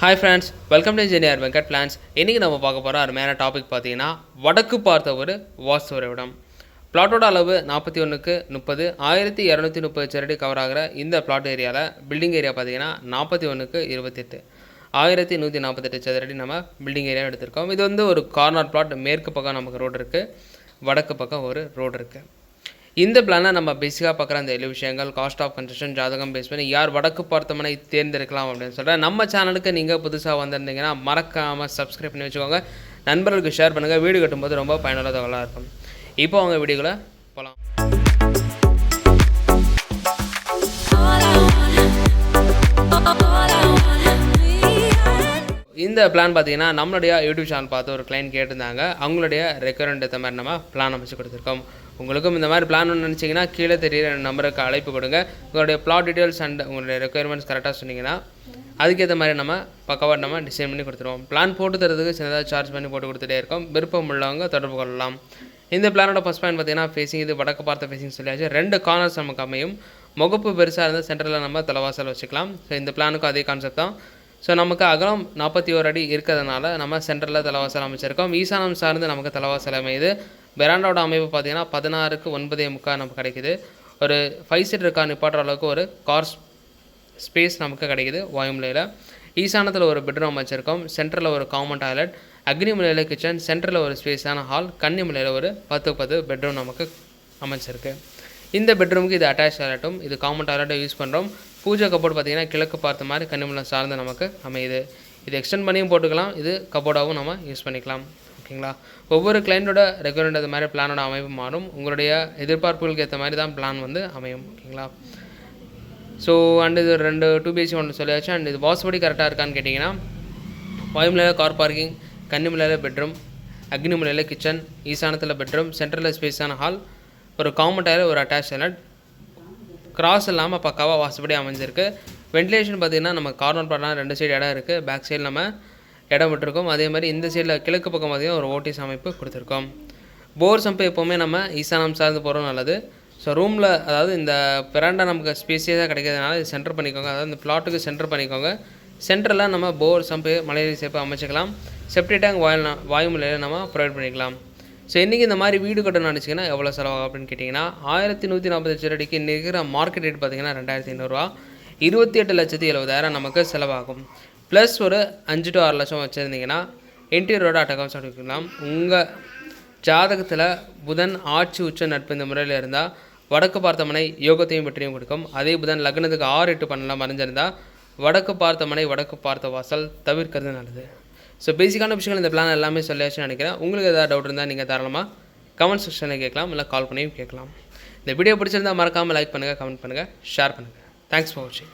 Hi friends, welcome to Engineer Venkat Plans. இன்னைக்கு நம்ம பார்க்க போற அருமையான டாபிக் பார்த்தீங்கன்னா வடக்கு பார்த்த ஒரு வாஸ்து இடம். பிளாட்டோட அளவு 41க்கு 30 1230 சதுரடி கவர் ஆகிற இந்த பிளாட் ஏரியாவில் பில்டிங் ஏரியா பார்த்தீங்கன்னா 41க்கு 28 1148 சதுரடி நம்ம பில்டிங் ஏரியா எடுத்திருக்கோம். இது வந்து ஒரு கார்னர் பிளாட். மேற்கு பக்கம் நமக்கு ரோடு இருக்குது, வடக்கு பக்கம் ஒரு ரோடு இருக்குது. இந்த பிளானை நம்ம பேசிக்காக பார்க்குற அந்த எல்லா விஷயங்கள், காஸ்ட் ஆஃப் கன்ஸ்ட்ரக்ஷன், ஜாதகம் பேஸ் பண்ணி யார் வடக்கு பார்த்தமனை தேர்ந்தெடுக்கலாம் அப்படின்னு சொல்கிறேன். நம்ம சேனலுக்கு நீங்கள் புதுசாக வந்திருந்தீங்கன்னா மறக்காமல் சப்ஸ்கிரைப் பண்ணி வச்சுக்கோங்க, நண்பர்களுக்கு ஷேர் பண்ணுங்கள். வீடு கட்டும்போது ரொம்ப பயனுள்ள தகவலாக இருக்கும். இப்போ அவங்க வீடியோவில் போகலாம். இந்த பிளான் பார்த்தீங்கன்னா நம்மளுடைய யூடியூப் சேனல் பார்த்து ஒரு கிளைண்ட் கேட்டிருந்தாங்க. அவங்களுடைய ரெக்வயர்மெண்ட் ஏற்ற மாதிரி நம்ம பிளான் அமைச்சு கொடுத்துருக்கோம். உங்களுக்கும் இந்த மாதிரி பிளான் ஒன்று நினச்சிங்கன்னா கீழே தெரியிற நம்பருக்கு அழைப்பு கொடுங்க. உங்களுடைய பிளாட் டீட்டெயில்ஸ் அண்ட் உங்களுடைய ரெக்வயர்மெண்ட்ஸ் கரெக்டாக சொன்னீங்கன்னா அதுக்கேற்ற மாதிரி நம்ம பக்கவாக நம்ம டிசைன் பண்ணி கொடுத்துருவோம். பிளான் போட்டு தரதுக்கு சின்னதாக சார்ஜ் பண்ணி போட்டு கொடுத்துட்டே இருக்கோம். விருப்பம் உள்ளவங்க தொடர்பு கொள்ளலாம். இந்த பிளானோட ஃபஸ்ட் பாயிண்ட் பார்த்தீங்கன்னா ஃபேஸிங். இது வடக்கு பார்த்த ஃபேஸிங் சொல்லியாச்சு. 2 கார்னர்ஸ் நமக்கு அமையும். முகப்பு பெருசாக இருந்தால் சென்டரில் நம்ம தலைவாசல் வச்சுக்கலாம். ஸோ இந்த பிளானுக்கும் அதே கான்செப்ட் தான். ஸோ நமக்கு அகலம் 41 அடி இருக்கிறதுனால நம்ம சென்டரில் தலைவாசல் அமைச்சிருக்கோம். ஈசானம் சார்ந்து நமக்கு தலைவாசல் அமையுது. பெராண்டாவோட அமைப்பு பார்த்தீங்கன்னா 16க்கு 9.25 நமக்கு கிடைக்குது. ஒரு 5 சீட்டர் கார் நிப்பாட்டுற அளவுக்கு ஒரு கார் ஸ்பேஸ் நமக்கு கிடைக்குது வாயுமலையில். ஈசானத்தில் ஒரு பெட்ரூம் அமைச்சிருக்கோம். சென்டரில் ஒரு காமன் டாய்லெட், அக்னிமலையில் கிச்சன், சென்டரில் ஒரு ஸ்பேஸான ஹால், கன்னிமலையில் ஒரு 10 பெட்ரூம் நமக்கு அமைச்சிருக்கு. இந்த பெட்ரூமுக்கு இது அட்டாச் டாய்லெட்டும், இது காமன் டாய்லெட்டும் யூஸ் பண்ணுறோம். பூஜை கப்போர்டு பார்த்திங்கன்னா கிழக்கு பார்த்த மாதிரி கன்னிமலை சார்ந்து நமக்கு அமையுது. இது எக்ஸ்டெண்ட் பண்ணியும் போட்டுக்கலாம், இது கப்போர்டாகவும் நம்ம யூஸ் பண்ணிக்கலாம். ஓகேங்களா. ஒவ்வொரு கிளைண்டோட ரெக்வயர்மெண்ட் அது மாதிரி பிளானோட அமைப்பு மாறும். உங்களுடைய எதிர்பார்ப்புகளுக்கு ஏற்ற மாதிரி தான் பிளான் வந்து அமையும். ஓகேங்களா. ஸோ அண்ட் இது 2 2BHK ஒன்று சொல்லியாச்சு. அண்ட் இது வாஸ்துபடி கரெக்டாக இருக்கான்னு கேட்டிங்கன்னா வாயுமலையில் கார் பார்க்கிங், கன்னிமலையில் பெட்ரூம், அக்னிமலையில் கிச்சன், ஈசானத்தில் பெட்ரூம், சென்ட்ரலில் ஸ்பேஸான ஹால், ஒரு காமன் டாய்லெட், ஒரு அட்டாச் டாய்லெட், கிராஸ் இல்லாமல் பக்காவாக வாஸ்துபடி அமைஞ்சிருக்கு. வென்டிலேஷன் பார்த்திங்கன்னா நம்ம கார்னர் பண்ணலாம் 2 சைடு இடம் இருக்குது. பேக் சைடு நம்ம இடம் விட்டுருக்கோம். அதே மாதிரி இந்த சைடில் கிழக்கு பக்கம் பார்த்திங்கன்னா ஒரு ஓடிஎஸ் அமைப்பு கொடுத்துருக்கோம். போர் சம்பு எப்போவுமே நம்ம ஈசானம் சார்ந்து போகிறோம் நல்லது. ஸோ ரூமில் அதாவது இந்த பெராண்டா நமக்கு ஸ்பேஸியஸாக கிடைக்கிறதுனால இது சென்டர் பண்ணிக்கோங்க. அதாவது இந்த பிளாட்டுக்கு சென்டர் பண்ணிக்கோங்க. சென்டரில் நம்ம போர் சம்பு, மலையேறி சேப்பு அமைச்சிக்கலாம். செப்டி டேங்க் வாயுமலையில் நம்ம ப்ரொவைட் பண்ணிக்கலாம். ஸோ இன்றைக்கி இந்த மாதிரி வீடு கட்டணும்னு நினச்சிங்கன்னா எவ்வளோ செலவாகும் அப்படின்னு கேட்டிங்கன்னா 1140 சதுரடிக்கு இன்றைக்கி இருக்கிற மார்க்கெட் ரேட் பார்த்திங்கன்னா 2500 ரூபா. 28,70,000 நமக்கு செலவாகும். ப்ளஸ் ஒரு 5 to 6 லட்சம் வச்சுருந்தீங்கன்னா இன்டீரியரோட அட்டகாசம் எடுக்கலாம். உங்கள் ஜாதகத்தில் புதன் ஆட்சி உச்ச நட்பு இந்த முறையில் இருந்தால் வடக்கு பார்த்த மனை யோகத்தையும் வெற்றியும் கொடுக்கும். அதே புதன் லக்னத்துக்கு 6, 8, 12 மறைஞ்சிருந்தால் வடக்கு பார்த்த மனை வடக்கு பார்த்த வாசல் தவிர்க்கிறது நல்லது. ஸோ பேசிக்கான விஷயங்கள் இந்த பிளான் எல்லாமே சொல்லியாச்சுன்னு நினைக்கிறேன். உங்களுக்கு ஏதாவது டவுட் இருந்தால் நீங்கள் தாராளமாக கமெண்ட் செக்ஷனில் கேட்கலாம், இல்லை கால் பண்ணியும் கேட்கலாம். இந்த வீடியோ பிடிச்சிருந்தால் மறக்காமல் லைக் பண்ணுங்கள், கமெண்ட் பண்ணுங்கள், ஷேர் பண்ணுங்கள். தேங்க்ஸ் ஃபார் வாட்சிங்.